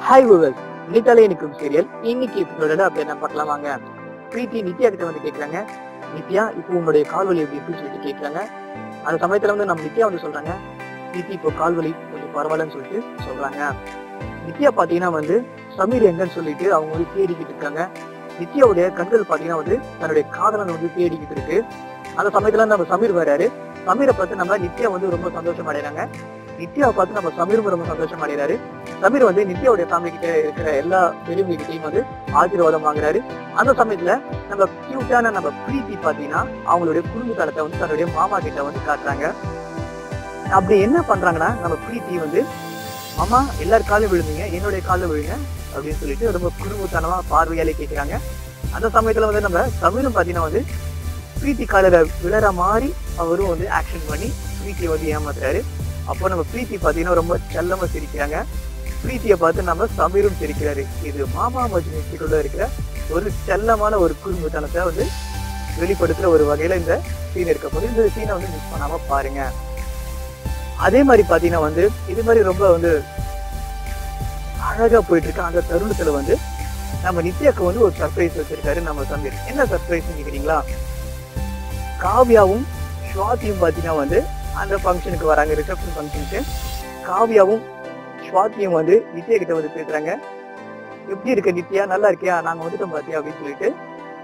Hi viewers, நினைத்தாலே நிற்கும் serial இன்னைக்கு எபிசோட அப்படி என்ன பார்க்கலாம் வாங்க. பிரீத்தி நித்யா கிட்ட வந்து கேட்கறாங்க, நித்யா இப்போ உங்களுடைய கால்வலி எப்படி இருக்குன்னு சொல்லிட்டு கேட்கறாங்க. அந்த சமயத்துல வந்து நம்ம நித்யா வந்து சொல்றாங்க, பிரீத்தி இப்போ கால்வலி கொஞ்சம் பரவாயில்லன்னு சொல்லிட்டு சொல்றாங்க. நித்யா பாத்தீங்கன்னா வந்து சமீர் எங்கன்னு சொல்லிட்டு அவங்க வந்து தேடிக்கிட்டு இருக்காங்க. நித்யாவுடைய கண்கள் பாத்தீங்கன்னா வந்து தன்னுடைய காதலன் வந்து தேடிக்கிட்டு இருக்கு. அந்த சமயத்துல நம்ம சமீர் வர்றாரு. சமீரை பார்த்து நம்ம நித்யா வந்து ரொம்ப சந்தோஷம் அடைறாங்க. நித்யாவை பார்த்து நம்ம சமீரும் ரொம்ப சந்தோஷம் அடைகிறாரு. சமீர் வந்து நித்யாவுடைய ஃபேமிலி கிட்ட இருக்கிற எல்லா பெரியவங்க கிட்டையும் வந்து ஆசீர்வாதம் வாங்குறாரு. அந்த சமயத்துல நம்ம கியூட்டான நம்ம பிரீத்தி பாத்தீங்கன்னா அவங்களுடைய குடும்ப தளத்தை வந்து தன்னுடைய மாமா கிட்ட வந்து காட்டுறாங்க. அப்படி என்ன பண்றாங்கன்னா, நம்ம பிரீத்தி வந்து மாமா எல்லாரும் காலும் விழுந்தீங்க, என்னுடைய காலில் விழுங்க அப்படின்னு சொல்லிட்டு ரொம்ப குடும்பத்தனமா பார்வையாலே கேட்கிறாங்க. அந்த சமயத்துல வந்து நம்ம சமீரும் பாத்தீங்கன்னா வந்து பிரீத்தி காலில விழற மாதிரி அவரும் வந்து ஆக்ஷன் பண்ணி பிரீத்தியை வந்து ஏமாத்துறாரு. அப்போ நம்ம பிரீத்தி பாத்தீங்கன்னா ரொம்ப செல்லமா சிரிக்கிறாங்க. பிரீத்தியை பார்த்து நம்ம சமீரும் சிரிக்கிறாரு. இது மாமா மஜ்னுக்குள்ள இருக்கிற ஒரு செல்லமான ஒரு குடும்பத்தனத்தை வந்து வெளிப்படுத்துற ஒரு வகையில இந்த சீன் இருக்க போது. இந்த சீனை வந்து மிஸ் பண்ணாம பாருங்க. அதே மாதிரி பாத்தீங்கன்னா வந்து இது மாதிரி ரொம்ப வந்து அழகா போயிட்டு இருக்க அந்த தருணத்துல வந்து நம்ம நித்யாக்கு வந்து ஒரு சர்ப்ரைஸ் வச்சிருக்காரு நம்ம சமீர். என்ன சர்ப்ரைஸ் கேக்குறீங்களா? காவ்யாவும் ஸ்வாதியும் பாத்தீங்கன்னா வந்து அந்த ஃபங்க்ஷனுக்கு வராங்க, ரிசப்ஷன் ஃபங்க்ஷனுக்கு. காவ்யாவும் ஸ்வாதியும் வந்து நித்யா கிட்ட வந்து பேசுறாங்க, எப்படி இருக்க நித்யா, நல்லா இருக்கியா, நாங்க வந்துட்டோம் பாத்தியா அப்படின்னு சொல்லிட்டு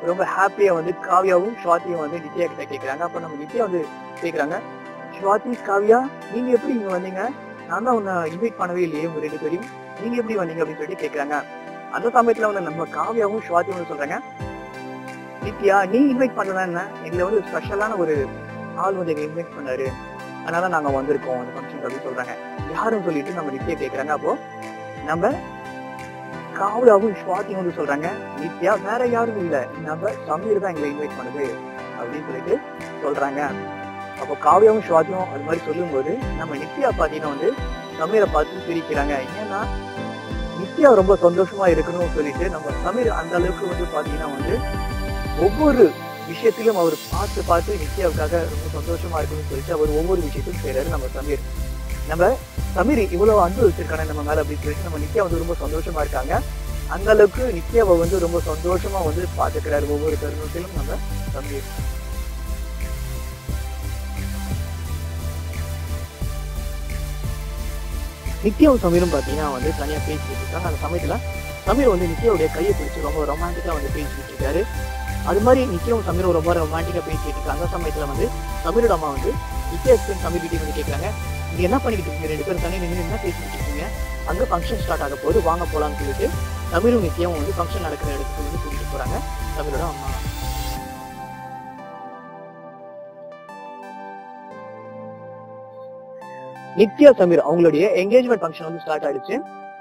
ரொம்ப ஹாப்பியா வந்து காவ்யாவும் ஸ்வாதியும் வந்து நித்யா கிட்ட கேட்கறாங்க. அப்ப நம்ம நித்யா வந்து கேட்கறாங்க, ஸ்வாதி காவ்யா நீங்க எப்படி இங்க வந்தீங்க? நான் தான் உன்னை இன்வைட் பண்ணவே இல்லையே உங்க ரெண்டு பேரையும், நீங்க எப்படி வந்தீங்க அப்படின்னு சொல்லிட்டு கேட்கறாங்க. அந்த சமயத்துல வந்து நம்ம காவ்யாவும் ஸ்வாதியும் வந்து சொல்றாங்க, நித்யா நீ இன்வைட் பண்ணலாம் என்ன, எங்களை வந்து ஸ்பெஷலான ஒரு ஆள் வந்து எங்க இன்வைட் பண்ணாரு, அதனால நாங்க வந்திருக்கோம் அந்த ஃபங்க்ஷன் அப்படின்னு சொல்றாங்க. யாரும் சொல்லிட்டு நம்ம நித்யா கேட்கறாங்க. அப்போ நம்ம காவ்யாவும் ஸ்வாதியும் வந்து சொல்றாங்க, நித்யா வேற யாரும் இல்ல, நம்ம சமீர் தான் எங்களை இன்வைட் பண்ணுது அப்படின்னு சொல்லிட்டு சொல்றாங்க. அப்போ காவ்யாவும் ஸ்வாதியும் அது மாதிரி சொல்லும் போது நம்ம நித்யா பாத்தீங்கன்னா வந்து சமீரை பார்த்து சிரிக்கிறாங்க. ஏன்னா நித்யா ரொம்ப சந்தோஷமா இருக்கணும்னு சொல்லிட்டு நம்ம சமீர் அந்த அளவுக்கு வந்து பாத்தீங்கன்னா வந்து ஒவ்வொரு விஷயத்திலும் அவர் பார்த்து பார்த்து நித்யாவுக்காக ரொம்ப சந்தோஷமா இருக்கணும்னு சொல்லிட்டு அவர் ஒவ்வொரு விஷயத்தையும் செய்யறாரு நம்ம சமீர். நம்ம சமீர் இவ்வளவு அன்பு வச்சிருக்காங்க நம்ம மேல அப்படின்னு சொல்லிட்டு நம்ம நித்யா வந்து ரொம்ப சந்தோஷமா இருக்காங்க. அந்த அளவுக்கு நித்யாவை வந்து ரொம்ப சந்தோஷமா வந்து பாத்துக்கிறாரு ஒவ்வொரு தருணத்திலும் நம்ம சமீர். நித்யாவும் சமீரும் பாத்தீங்கன்னா வந்து தனியா பேசிட்டு இருக்காங்க. அந்த சமயத்துல சமீர் வந்து நித்யாவுடைய கையை பிடிச்சு ரொம்ப ரொமான்டிக்கா வந்து பேசிட்டு இருக்காரு. அது மாதிரி நித்யாவும் சமீரும் ரொம்ப ரொமான்டிக்கா பேசிட்டு இருக்காங்க. அந்த சமயத்துல வந்து சமீரோட அம்மா வந்து நித்யா சமீர் கிட்டே வந்து கேட்கறாங்க, நீங்க என்ன பண்ணிக்கிட்டு இருக்கீங்க, ரெண்டு பேரும் தனி நின்று என்ன பேசிட்டு இருக்கீங்க, அங்க ஃபங்க்ஷன் ஸ்டார்ட் ஆக போது வாங்க போலான்னு சொல்லிட்டு சமீரும் நித்யாவும் வந்து ஃபங்க்ஷன் நடக்கிற இடத்துக்கு வந்து கூட்டிட்டு போறாங்க சமீரோட அம்மா. நித்யா சமீர் அவங்களுடைய என்கேஜ்மெண்ட் ஃபங்க்ஷன் வந்து ஸ்டார்ட் ஆயிடுச்சு.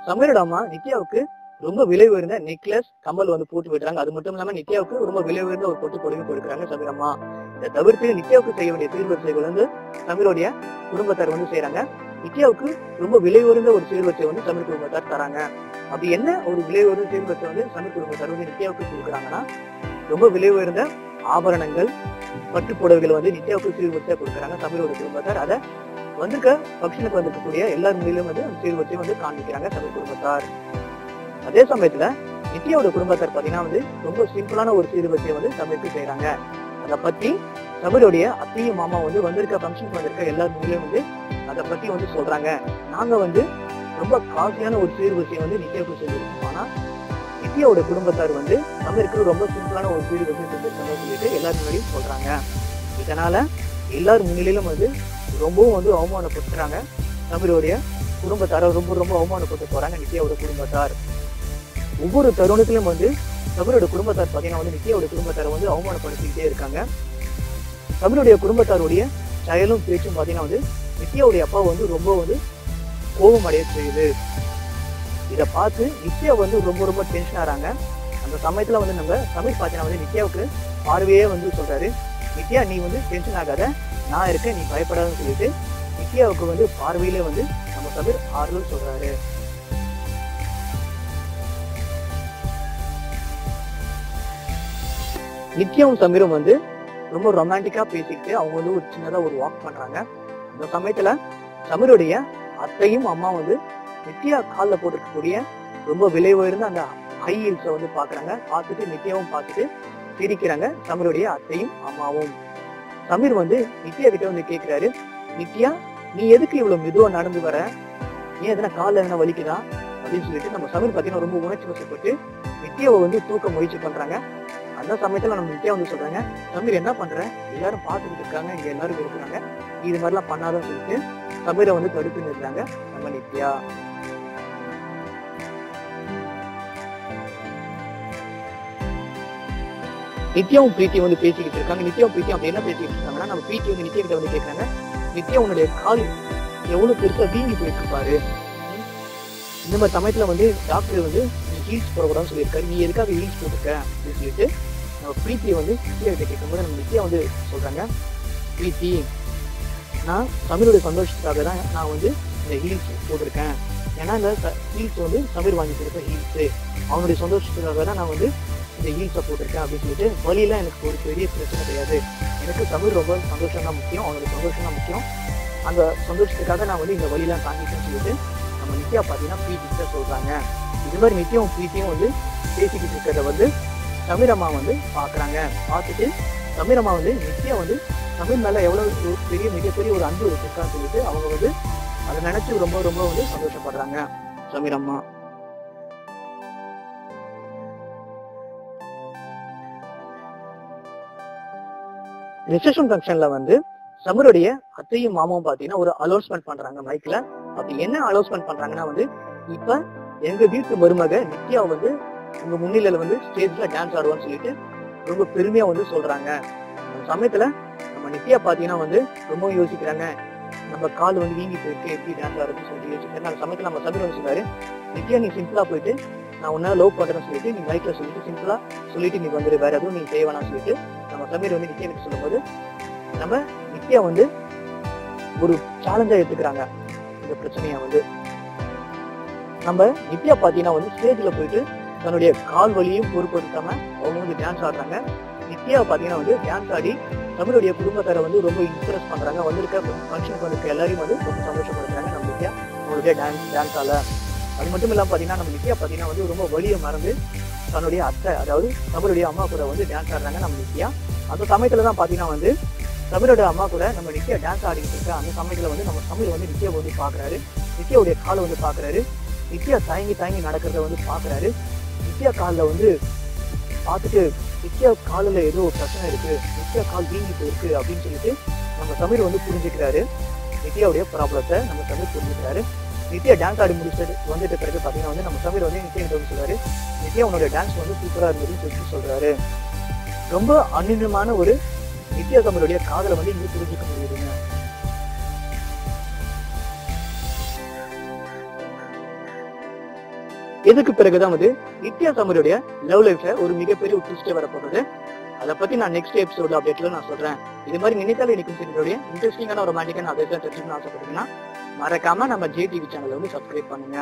சமீரோட அம்மா நித்யாவுக்கு ரொம்ப விலை உயர்ந்த நெக்லஸ் கம்மல் வந்து போட்டு விடுறாங்க. அது மட்டும் இல்லாம நித்யாவுக்கு ரொம்ப விலை உயர்ந்த ஒரு பொட்டு பொடியும் கொடுக்குறாங்க சமீர் அம்மா. இதை தவிர்த்து நித்யாவுக்கு செய்ய வேண்டிய சீர்வரிசைகள் வந்து சமீருடைய குடும்பத்தார் வந்து செய்யறாங்க. நித்யாவுக்கு ரொம்ப விலை உயர்ந்த ஒரு சீர்வரிசை வந்து சமீர் குடும்பத்தார் தராங்க. அப்படி என்ன ஒரு விலை உயர்ந்த சீர்வரிசை வந்து சமீர் குடும்பத்தார் வந்து நித்யாவுக்கு கொடுக்குறாங்கன்னா, ரொம்ப விலை உயர்ந்த ஆபரணங்கள் பட்டு புடவைகள் வந்து நித்யாவுக்கு சீர்வரிசையா கொடுக்குறாங்க சமீரோட குடும்பத்தார். அதை வந்திருக்க ஃபங்க்ஷனுக்கு வந்திருக்கக்கூடிய எல்லார் முன்னிலும் வந்து சீர்வரிசை வந்து காண்பிக்கிறாங்க சமீர் குடும்பத்தார். அதே சமயத்துல நித்யாவோட குடும்பத்தார் பாத்தீங்கன்னா வந்து ரொம்ப சிம்பிளான ஒரு சீர்வரிசையை வந்து சமீருக்கு செய்யறாங்க. அதை பத்தி சமீருடைய அத்தையும் மாமா வந்து வந்திருக்க ஃபங்க்ஷனுக்கு வந்திருக்க எல்லார் முன்னிலும் வந்து அதை பத்தி வந்து சொல்றாங்க. நாங்க வந்து ரொம்ப காஸ்ட்லியான ஒரு சீர்வரிசையை வந்து நித்யாவுக்கு செஞ்சிருக்கோம், ஆனா நித்யாவோட குடும்பத்தார் வந்து சமீருக்கு ரொம்ப சிம்பிளான ஒரு சீர்வரிசை சொல்லிட்டு எல்லாரும் முன்னாடியும் சொல்றாங்க. இதனால எல்லார் முன்னிலும் வந்து ரொம்பவும் வந்து அவமானப்படுத்துறாங்க. சமீருடைய குடும்பத்தார ரொம்ப ரொம்ப அவமானப்பட்டு போறாங்க நித்யாவோட குடும்பத்தார். ஒவ்வொரு தருணத்திலும் வந்து சமீரோட குடும்பத்தார் பாத்தீங்கன்னா வந்து நித்யாவோட குடும்பத்தாரை வந்து அவமானப்படுத்திக்கிட்டே இருக்காங்க. சமீருடைய குடும்பத்தாருடைய செயலும் பேச்சும் பாத்தீங்கன்னா வந்து நித்யாவுடைய அப்பா வந்து ரொம்ப வந்து கோபம் அடைய செய்யுது. இதை பார்த்து நித்யா வந்து ரொம்ப ரொம்ப டென்ஷன் ஆறாங்க. அந்த சமயத்துல வந்து நம்ம சமீர் பாத்தீங்கன்னா வந்து நித்யாவுக்கு பார்வையே வந்து சொல்றாரு, நித்யா நீ வந்து டென்ஷன் ஆகாத, நான் இருக்கேன், நீ பயப்படாதுன்னு சொல்லிட்டு நித்யாவுக்கு வந்து பார்வையில வந்து நம்ம சமீர் ஆறுதல் சொல்றாரு. நித்யாவும் சமீரும் வந்து ரொம்ப ரொமான்டிக்கா பேசிக்கிட்டு அவங்க வந்து ஒரு சின்னதா ஒரு வாக் பண்றாங்க. அந்த சமயத்துல சமீருடைய அத்தையும் அம்மா வந்து நித்யா காலில் போட்டிருக்கக்கூடிய ரொம்ப விலை உயர்ந்த அந்த ஹை ஹீல்ஸை வந்து பாக்குறாங்க. பார்த்துட்டு நித்யாவும் பார்த்துட்டு சிரிக்கிறாங்க சமீருடைய அத்தையும் அம்மாவும். சமீர் வந்து நித்யா கிட்ட வந்து கேட்கிறாரு, நித்யா நீ எதுக்கு இவ்வளவு மெதுவா நடந்து வர, ஏன் எதனா கால எதனா வலிக்குதா அப்படின்னு சொல்லிட்டு நம்ம சமீர் பாத்தீங்கன்னா ரொம்ப உணர்ச்சி வசப்பட்டு நித்யாவை வந்து தூக்க முயற்சி பண்றாங்க. அந்த சமயத்துல நம்ம நித்யா வந்து சொல்றாங்க, சமீர் என்ன பண்ற, எல்லாரும் பார்த்துக்கிட்டு இருக்காங்க, இங்க எல்லாரும் இருக்கிறாங்க, இது மாதிரிலாம் பண்ணாதான் சொல்லிட்டு சமீரை வந்து தடுத்து நிறுத்தாங்க நம்ம நித்யா. நித்யாவும் பிரீத்தியும் வந்து பேசிக்கிட்டு இருக்காங்க. நித்யாவும் பிரீத்தியும் அப்படி என்ன பேசிக்கிட்டு இருக்காங்கன்னா, நம்ம பிரீத்தி வந்து நித்யா கிட்ட வந்து கேட்கறாங்க, நித்யா உன்னுடைய கால் எவ்வளவு பெருசா வீங்கி போயிருக்கு பாரு, இந்த மாதிரி சமயத்துல வந்து டாக்டர் வந்து ஹீல்ஸ் போடக்கூடாதுன்னு சொல்லியிருக்காரு, நீ எதுக்காக ஹீல்ஸ் போட்டிருக்க அப்படின்னு சொல்லிட்டு நம்ம பிரீத்தியை வந்து நித்யா கிட்ட கேட்கும்போது நம்ம நித்யா வந்து சொல்றாங்க, பிரீத்தி நான் சமீருடைய சந்தோஷத்துக்காக தான் நான் வந்து இந்த ஹீல்ஸ் போட்டிருக்கேன். ஏன்னா இந்த ஹீல்ஸ் வந்து சமீர் வாங்கி கொடுத்த ஹீல்ஸ், அவனுடைய சந்தோஷத்துக்காக தான் நான் வந்து இந்த ஹீல்ஸை போட்டிருக்கேன் அப்படின்னு சொல்லிட்டு, வழியெல்லாம் எனக்கு ஒரு பெரிய பிரச்சனை கிடையாது, எனக்கு சமீர் ரொம்ப சந்தோஷம் தான் முக்கியம், அவனுடைய சந்தோஷம் தான் முக்கியம், அந்த சந்தோஷத்துக்காக நான் வந்து இந்த வழியெல்லாம் தாங்கிட்டேன்னு சொல்லிட்டு நம்ம நித்யா பார்த்தீங்கன்னா பிரீத்திட்ட சொல்றாங்க. இது மாதிரி நித்யாவும் பிரீத்தியும் வந்து பேசிக்கிட்டு இருக்கிறத வந்து சமீர் அம்மா வந்து பாக்குறாங்க. பார்த்துட்டு சமீர் அம்மா வந்து நித்யா வந்து சமீர் மேல எவ்வளவு மிகப்பெரிய ஒரு அன்பு வச்சிருக்கான்னு சொல்லிட்டு அவங்க வந்து அதை நினைச்சு ரொம்ப ரொம்ப வந்து சந்தோஷப்படுறாங்க சமீர் அம்மா. ரிசப்ஷன் ஃபங்க்ஷன்ல வந்து சமீருடைய அத்தையும் மாமாவும் பாத்தீங்கன்னா ஒரு அலௌன்ஸ்மெண்ட் பண்றாங்க மைக்ல. அப்படி என்ன அலௌன்ஸ்மெண்ட் பண்றாங்கன்னா வந்து, இப்ப எங்க வீட்டு மருமக நித்யா வந்து உங்க முன்னிலையில வந்து ஸ்டேஜ்ல டான்ஸ் ஆடுவான்னு சொல்லிட்டு ரொம்ப பெருமையா வந்து சொல்றாங்க. அந்த சமயத்துல நம்ம நித்யா பாத்தீங்கன்னா வந்து ரொம்ப யோசிக்கிறாங்க, நம்ம கால் வந்து வீங்கி போயிட்டு எப்படி டான்ஸ் ஆடுறதுன்னு சொல்லிட்டு யோசிக்கிறாங்க. அந்த சமயத்துல நம்ம சமீர் வந்து சொல்றாரு, நித்யா நீ சிம்பிளா போயிட்டு நான் உன்ன லவ் பண்றேன்னு சொல்லிட்டு நீ மைக்ல சொல்லிட்டு சிம்பிளா சொல்லிட்டு நீ வந்துரு, வேற எதுவும் நீ செய்வேணாம்னு சொல்லிட்டு நம்ம சமீர் வந்து நித்யா கிட்ட சொல்லும் போது நம்ம நித்யா வந்து ஒரு சேலஞ்சா எடுத்துக்கிறாங்க இந்த பிரச்சனைய வந்து. நம்ம நித்யா பாத்தீங்கன்னா வந்து ஸ்டேஜ்ல போயிட்டு தன்னுடைய கால் வலியும் பொருட்படுத்தாம அவங்க வந்து டான்ஸ் ஆடுறாங்க. நித்யா பாத்தீங்கன்னா வந்து டான்ஸ் ஆடி தமிழுடைய குடும்பத்தாரை வந்து ரொம்ப இன்ஸ்பிரஸ் பண்றாங்க. வந்திருக்க ஃபங்க்ஷனுக்கு வந்திருக்க எல்லாரையும் வந்து ரொம்ப சந்தோஷப்படுறாங்க நம்ம நித்யா அவங்களுடைய டான்ஸால. அது மட்டும் இல்லாம பாத்தீங்கன்னா நம்ம நித்யா பாத்தீங்கன்னா வந்து ரொம்ப வலியை மறந்து தன்னுடைய அத்தை அதாவது தமிழுடைய அம்மா கூட வந்து டான்ஸ் ஆடுறாங்க நம்ம நித்யா. அந்த சமயத்துலதான் பாத்தீங்கன்னா வந்து தமிழோட அம்மா கூட நம்ம நித்யா டான்ஸ் ஆடிக்கிட்டு இருக்க அந்த சமயத்துல வந்து நம்ம தமிழ் வந்து நித்யா வந்து பாக்குறாரு, நித்யாவுடைய காலை வந்து பாக்குறாரு, நித்யா தயங்கி நடக்கிறத வந்து பாக்குறாரு. நித்யா காலில் வந்து பார்த்துட்டு நித்யா காலில் ஏதோ பிரச்சனை இருக்கு, நித்யா கால் வீங்கி போயிருக்கு அப்படின்னு சொல்லிட்டு நம்ம தமிழ் வந்து புரிஞ்சுக்கிறாரு. நித்யாவுடைய ப்ராப்ளத்தை நம்ம தமிழ் புரிஞ்சுக்கிறாரு. நித்யா டான்ஸ் ஆடி முடிச்சுட்டு வந்துட்டு பிறகு பாத்தீங்கன்னா வந்து நம்ம தமிழ் வந்து நித்யா வந்து சொல்றாரு, நித்யா உன்னோட டான்ஸ் வந்து சூப்பரா இருந்ததுன்னு சொல்லிட்டு சொல்றாரு. ரொம்ப அந்நியமான ஒரு நித்யா தமிழுடைய காதலை வந்து இங்க புரிஞ்சுக்க முடியுதுங்க. இதுக்கு பிறகுதான் வந்து நித்யா தமிழுடைய லவ் லைஃப்ல ஒரு மிகப்பெரிய ஒரு ட்விஸ்ட் வரப்போகுது. அதை பத்தி நான் நெக்ஸ்ட் எபிசோட் அப்டேட்ல நான் சொல்றேன். இது மாதிரி நினைத்தாலே எனக்கு சீரியலுடைய இன்ட்ரெஸ்டிங்கான ரொமான்டிக்கான அப்டேட்ஸ் தெரிஞ்சுக்கணும்னு ஆசைப்பட்டீங்கன்னா மறக்காம நம்ம ஜே டிவி சேனலை வந்து சப்ஸ்கிரைப் பண்ணுங்க.